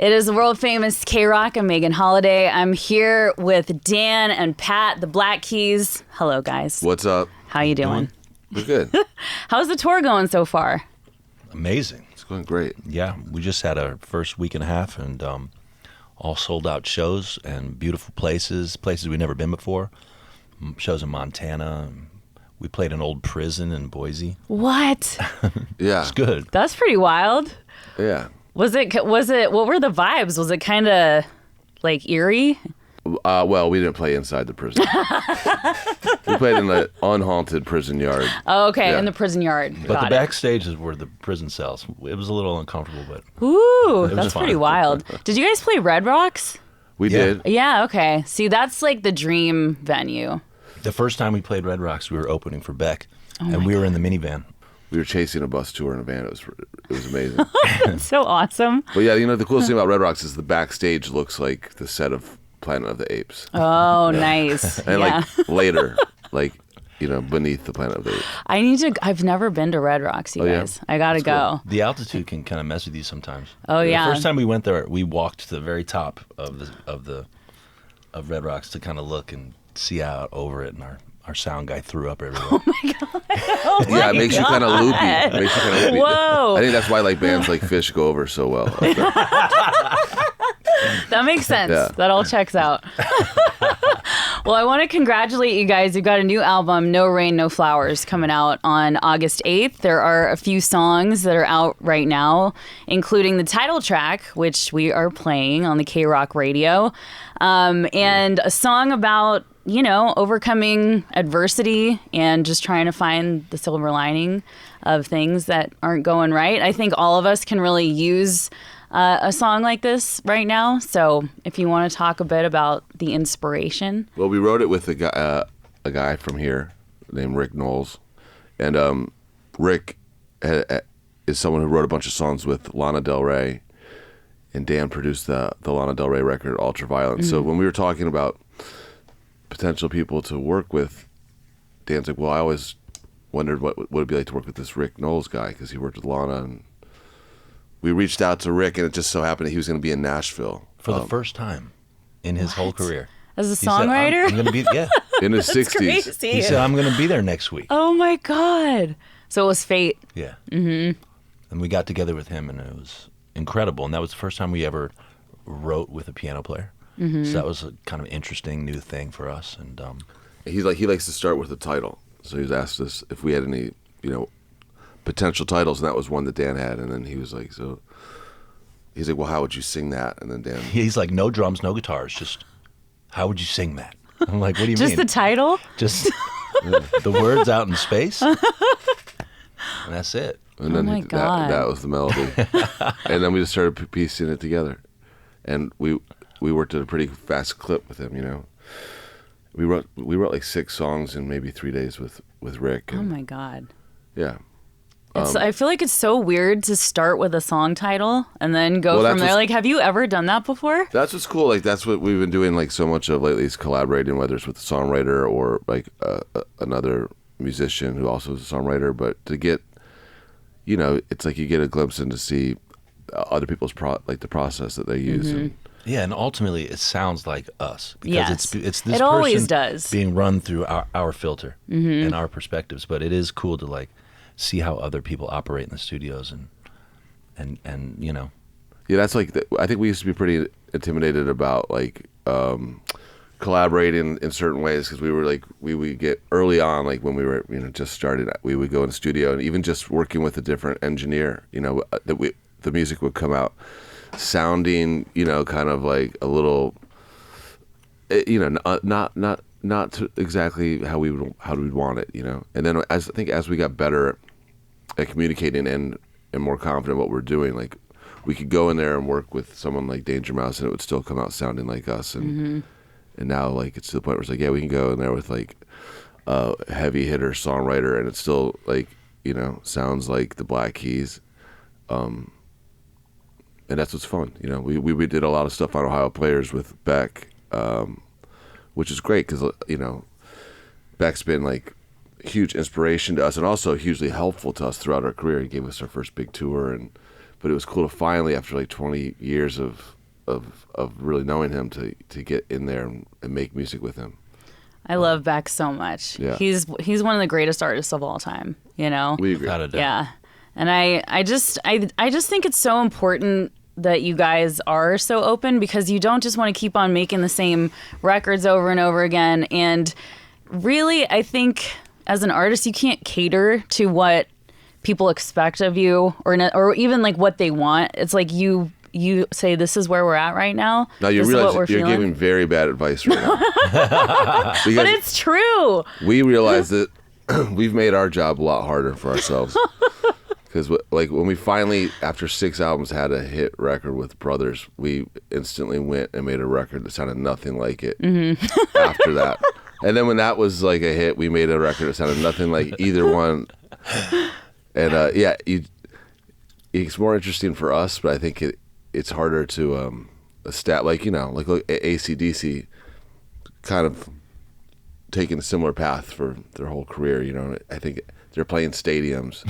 It is the world famous KROQ. I'm Megan Holiday. I'm here with Dan and Pat, the Black Keys. Hello, guys. What's up? How you doing? We're good. How's the tour going so far? Amazing. It's going great. Yeah, we just had our first week and a half, and all sold out shows and beautiful places we've never been before. Shows in Montana. We played an old prison in Boise. What? Yeah. It's good. That's pretty wild. Yeah. Was it, what were the vibes? Was it kind of like eerie? Well, we didn't play inside the prison. We played in the unhaunted prison yard. Oh, okay, Yeah. in the prison yard. But Got the it. backstage is where the prison cells. It was a little uncomfortable, but Ooh, was that's fun. pretty wild. Did you guys play Red Rocks? We Yeah. did. Yeah, okay. See, that's like the dream venue. the first time we played Red Rocks, we were opening for Beck, Oh and we were in the minivan. We were chasing a bus tour in a van. It was amazing. That's so awesome. But yeah, the coolest thing about Red Rocks is the backstage looks like the set of Planet of the Apes. Oh, nice. And Yeah. like later, like, beneath the Planet of the Apes. I've never been to Red Rocks, you Oh, yeah? guys. I gotta That's go. The altitude can kind of mess with you sometimes. Oh, yeah. The first time we went there, we walked to the very top of Red Rocks to kind of look and see out over it, and our sound guy threw up everywhere. Oh Yeah, it makes you kind of loopy. God. It makes you kind of loopy. Whoa. I think that's why like bands like Fish go over so well. That makes sense. Yeah. That all checks out. Well, I want to congratulate you guys. You've got a new album, No Rain, No Flowers, coming out on August 8th. There are a few songs that are out right now, including the title track, which we are playing on the KROQ radio, and a song about, overcoming adversity and just trying to find the silver lining of things that aren't going right. I think all of us can really use a song like this right now. So if you want to talk a bit about the inspiration. Well, we wrote it with a guy from here named Rick Knowles. And Rick is someone who wrote a bunch of songs with Lana Del Rey. And Dan produced the Lana Del Rey record, Ultraviolet. Mm-hmm. So when we were talking about potential people to work with, Dan's like, well, I always wondered what would it be like to work with this Rick Knowles guy, because he worked with Lana. And we reached out to Rick, and it just so happened that he was going to be in Nashville. For the first time in his whole career. As a He said, songwriter? I'm going to be, yeah. In his 60s. Crazy. He said, I'm going to be there next week. Oh my God. So it was fate. Yeah. Mm-hmm. And we got together with him, and it was incredible. And that was the first time we ever wrote with a piano player. Mm-hmm. So that was a kind of interesting new thing for us. And He likes to start with the title. So he's asked us if we had any, potential titles, and that was one that Dan had. And then he was like, well, how would you sing that? And then Dan, he's like, no drums, no guitars, just how would you sing that? I'm like, what do you Just mean? the title? Just the words out in space, and that's it. and then my God. that was the melody. And then we just started piecing it together, and we worked at a pretty fast clip with him. We wrote like 6 songs in maybe 3 days with Rick. And, Oh my God. yeah. I feel like it's so weird to start with a song title and then go Well, from that's there. what's- Like, have you ever done that before? That's what's cool. Like that's what we've been doing like so much of lately, is collaborating, whether it's with a songwriter or like another musician who also is a songwriter. But to get, it's like you get a glimpse into see other people's the process that they use. Mm-hmm. And, Yeah, and ultimately it sounds like us because Yes. it's this It always person does. being run through our filter and our perspectives. But it is cool to like see how other people operate in the studios and yeah, that's like I think we used to be pretty intimidated about like collaborating in certain ways, because we would get early on, like when we were just started, we would go in the studio, and even just working with a different engineer, the music would come out sounding kind of like a little not to exactly how we'd want it, and then I think as we got better at communicating and more confident what we're doing, like we could go in there and work with someone like Danger Mouse and it would still come out sounding like us. And and now like it's to the point where it's like, yeah, we can go in there with like a heavy hitter songwriter and it's still like, sounds like the Black Keys. And that's what's fun. We did a lot of stuff on Ohio Players with Beck, which is great because, Beck's been like huge inspiration to us and also hugely helpful to us throughout our career. He gave us our first big tour and but it was cool to finally, after like 20 years of really knowing him, to get in there and make music with him. I love Beck so much. Yeah. He's one of the greatest artists of all time, you know? We agree. Without a doubt. Yeah. And I just think it's so important that you guys are so open, because you don't just want to keep on making the same records over and over again. And really, I think as an artist, you can't cater to what people expect of you, or even like what they want. It's like you say, this is where we're at right now. Now you This is realize what we're you're feeling. giving very bad advice right now. But Because it's true. we realize that we've made our job a lot harder for ourselves. Because like when we finally, after 6 albums, had a hit record with Brothers, we instantly went and made a record that sounded nothing like it after that. And then when that was like a hit, we made a record that sounded nothing like either one. And it's more interesting for us, but I think it's harder to like, you know, like AC/DC kind of taking a similar path for their whole career. You know, I think they're playing stadiums,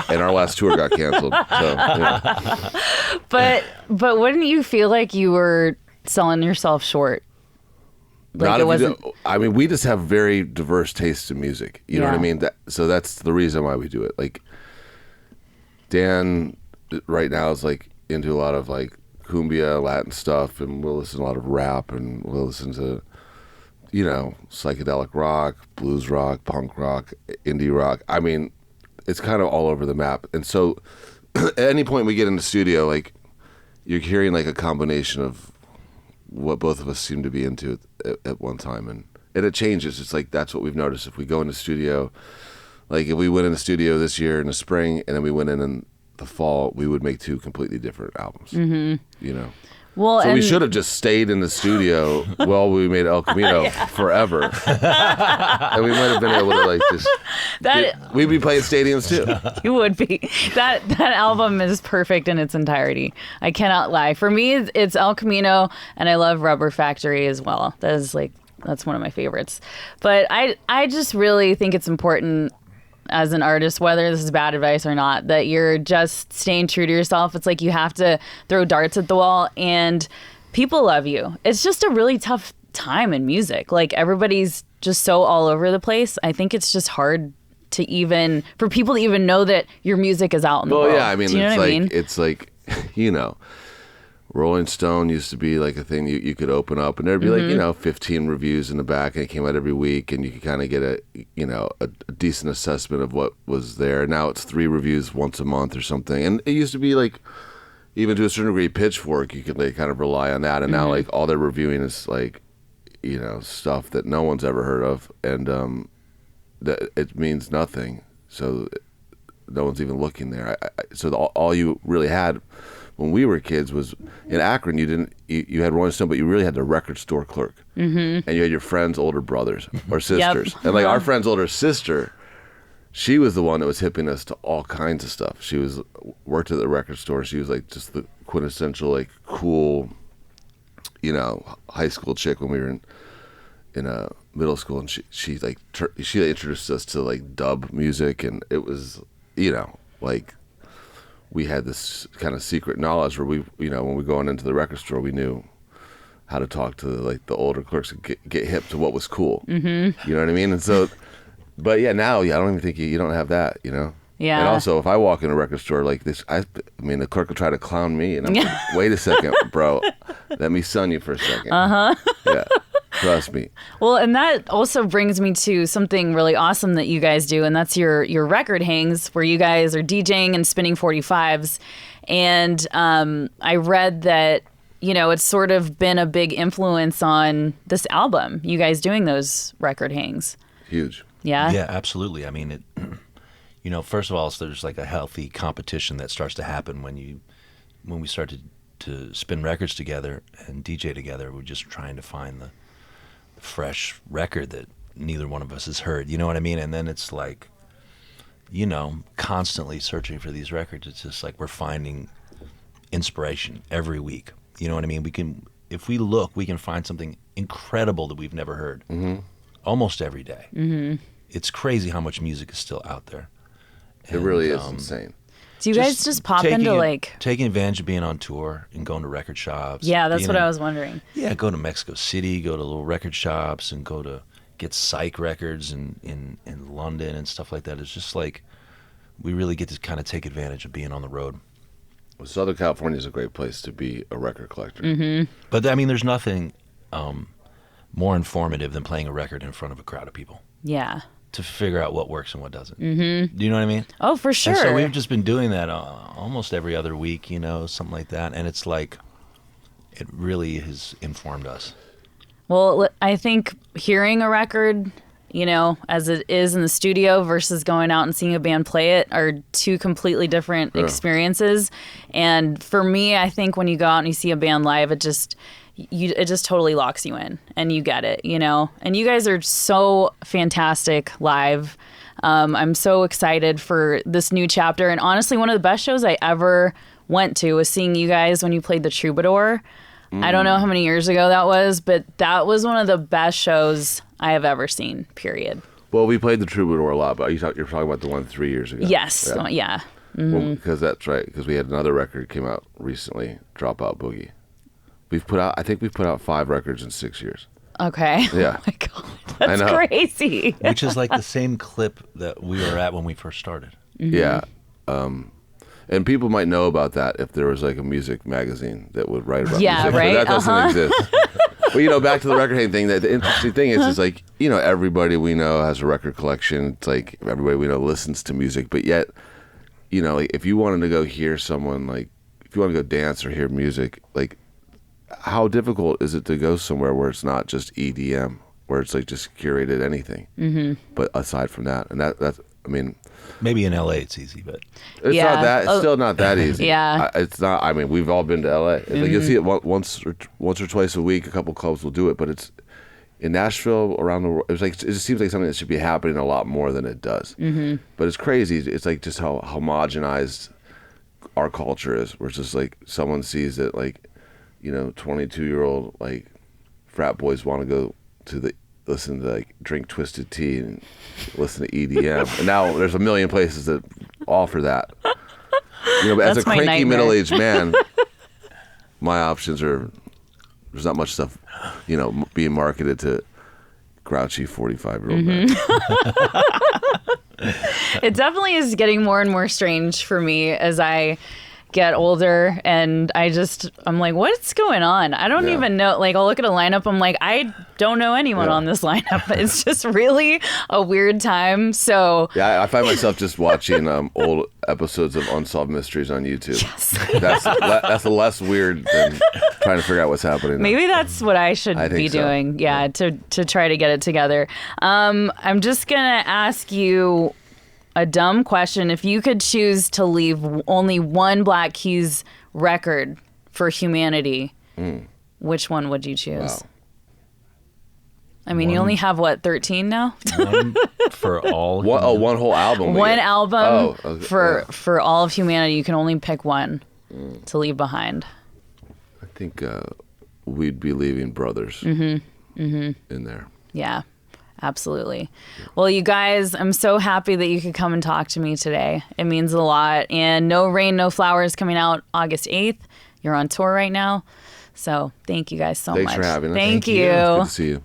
and our last tour got canceled. So, you know. But wouldn't you feel like you were selling yourself short? Like Not it if you wasn't. do- I mean, we just have very diverse tastes in music. You know what I Yeah. mean? So that's the reason why we do it. Like Dan right now is like into a lot of like cumbia, Latin stuff, and we'll listen to a lot of rap, and we'll listen to, you know, psychedelic rock, blues rock, punk rock, indie rock. I mean, it's kind of all over the map. And so at any point we get in the studio, like you're hearing like a combination of what both of us seem to be into at one time. And it changes. It's like, that's what we've noticed. If we go in the studio, like if we went in the studio this year in the spring and then we went in the fall, we would make two completely different albums, you know? Well, So and we should have just stayed in the studio while we made El Camino forever. And we might have been able to like just, we'd be playing stadiums too. you would be. That album is perfect in its entirety. I cannot lie. For me, it's El Camino, and I love Rubber Factory as well. That's one of my favorites. But I just really think it's important as an artist, whether this is bad advice or not, that you're just staying true to yourself. It's like you have to throw darts at the wall, and people love you. It's just a really tough time in music. Like everybody's just so all over the place. I think it's just hard for people to even know that your music is out in the world. Well, yeah, I mean, Do you know what I mean? it's like, you know, Rolling Stone used to be like a thing you could open up, and there'd be like, you know, 15 reviews in the back, and it came out every week, and you could kind of get a decent assessment of what was there. Now it's 3 reviews once a month or something, and it used to be like, even to a certain degree, Pitchfork, you could like kind of rely on that, and now like all they're reviewing is like, you know, stuff that no one's ever heard of, and that it means nothing, so no one's even looking there. So all you really had when we were kids was in Akron. You had Rolling Stone, but you really had the record store clerk, and you had your friend's older brothers or sisters. And like our friend's older sister, she was the one that was hipping us to all kinds of stuff. She worked at the record store. She was like just the quintessential like cool, you know, high school chick when we were in a middle school, and she introduced us to like dub music, and it was, you know, like we had this kind of secret knowledge where we, you know, when we going into the record store, we knew how to talk to like the older clerks and get hip to what was cool. You know what I mean? And so, but yeah, now I don't even think you don't have that, you know? Yeah. And also, if I walk in a record store like this, I mean, the clerk will try to clown me, and I'm like, wait a second, bro, let me sun you for a second. Yeah, trust me. Well, and that also brings me to something really awesome that you guys do, and that's your record hangs, where you guys are DJing and spinning 45s. And I read that, you know, it's sort of been a big influence on this album, you guys doing those record hangs. Huge. Yeah? Yeah, absolutely. I mean, you know, first of all, there's like a healthy competition that starts to happen when we start to spin records together and DJ together. We're just trying to find the fresh record that neither one of us has heard. You know what I mean? And then it's like, you know, constantly searching for these records. It's just like we're finding inspiration every week. You know what I mean? If we look, we can find something incredible that we've never heard. Almost every day. It's crazy how much music is still out there. It really is insane. Do you guys just pop into like... Taking advantage of being on tour and going to record shops. Yeah, that's what I was wondering. Yeah, go to Mexico City, go to little record shops, and go to get Psych records in London and stuff like that. It's just like we really get to kind of take advantage of being on the road. Well, Southern California is a great place to be a record collector. But I mean, there's nothing more informative than playing a record in front of a crowd of people. Yeah. To figure out what works and what doesn't. Do you know what I mean? Oh, for sure. And so we've just been doing that almost every other week, you know, something like that. And it's like, it really has informed us. Well, I think hearing a record, you know, as it is in the studio versus going out and seeing a band play it are two completely different experiences. And for me, I think when you go out and you see a band live, it just totally locks you in and you get it, you know. And you guys are so fantastic live. I'm so excited for this new chapter. And honestly, one of the best shows I ever went to was seeing you guys when you played the Troubadour. I don't know how many years ago that was, but that was one of the best shows I have ever seen, period. Well, we played the Troubadour a lot, but you're talking about the one 3 years ago. Yes, yeah. Well, because that's right, because we had another record came out recently, Dropout Boogie. I think we've put out 5 records in 6 years. Okay. Yeah. Oh my God. That's crazy. Which is like the same clip that we were at when we first started. Yeah. And people might know about that if there was like a music magazine that would write about music. Right? But that doesn't exist. But, you know, back to the record thing, the interesting thing is like, you know, everybody we know has a record collection. It's like everybody we know listens to music. But yet, you know, like if you wanted to go hear someone, like if you want to go dance or hear music, like how difficult is it to go somewhere where it's not just EDM, where it's like just curated anything? But aside from that, and that's, I mean... Maybe in LA it's easy, but it's not that. It's still not that easy. Yeah, it's not. I mean, we've all been to LA. Like you'll see it once or twice a week. A couple clubs will do it, but it's in Nashville, around the world. It's like it just seems like something that should be happening a lot more than it does. But it's crazy. It's like just how homogenized our culture is. Where it's just like someone sees it, like, you know, 22-year-old like frat boys want to go to listen to like drink Twisted Tea and listen to EDM. And now there's a million places that offer that. You know, but as a cranky middle-aged man, my options are there's not much stuff, you know, being marketed to grouchy 45-year-old men. It definitely is getting more and more strange for me as I get older, and I'm like, what's going on? I don't even know. Like, I'll look at a lineup, I'm like, I don't know anyone on this lineup. It's just really a weird time. So yeah, I find myself just watching old episodes of Unsolved Mysteries on YouTube. Yes. That's less weird than trying to figure out what's happening now. Maybe that's what I should be doing. Yeah, to try to get it together. I'm just gonna ask you a dumb question. If you could choose to leave only one Black Keys record for humanity, which one would you choose? Wow. I mean, you only have, 13 now? One for all. One whole album. One album for all of humanity. You can only pick one to leave behind. I think we'd be leaving Brothers in there. Yeah. Absolutely. Well, you guys, I'm so happy that you could come and talk to me today. It means a lot. And No Rain, No Flowers coming out August 8th. You're on tour right now. So thank you guys so much. Thanks for having us. Thank you. Good to see you.